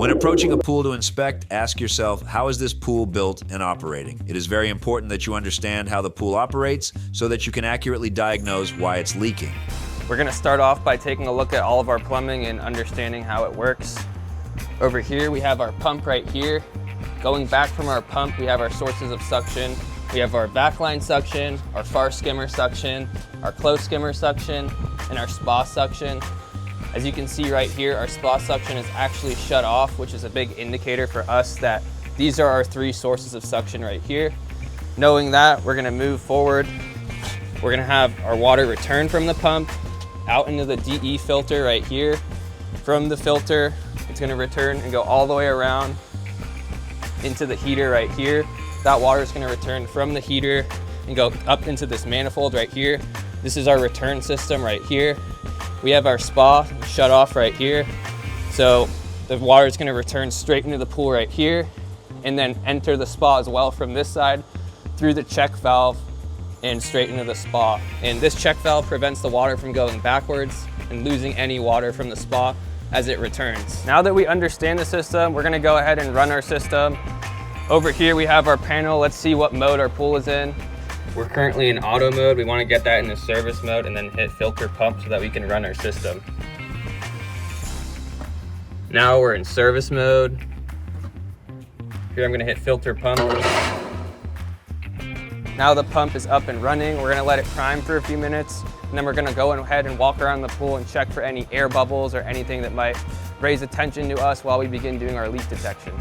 When approaching a pool to inspect, ask yourself, how is this pool built and operating? It is very important that you understand how the pool operates so that you can accurately diagnose why it's leaking. We're going to start off by taking a look at all of our plumbing and understanding how it works. Over here we have our pump right here. Going back from our pump, we have our sources of suction. We have our backline suction, our far skimmer suction, our close skimmer suction, and our spa suction. As you can see right here, our spa suction is actually shut off, which is a big indicator for us that these are our 3 sources of suction right here. Knowing that, we're gonna move forward. We're gonna have our water return from the pump out into the DE filter right here. From the filter, it's gonna return and go all the way around into the heater right here. That water is gonna return from the heater and go up into this manifold right here. This is our return system right here. We have our spa shut off right here. So the water is gonna return straight into the pool right here and then enter the spa as well from this side through the check valve and straight into the spa. And this check valve prevents the water from going backwards and losing any water from the spa as it returns. Now that we understand the system, we're gonna go ahead and run our system. Over here we have our panel. Let's see what mode our pool is in. We're currently in auto mode. We want to get that in the service mode and then hit filter pump so that we can run our system. Now we're in service mode. Here I'm going to hit filter pump. Now the pump is up and running. We're going to let it prime for a few minutes, and then we're going to go ahead and walk around the pool and check for any air bubbles or anything that might raise attention to us while we begin doing our leak detection.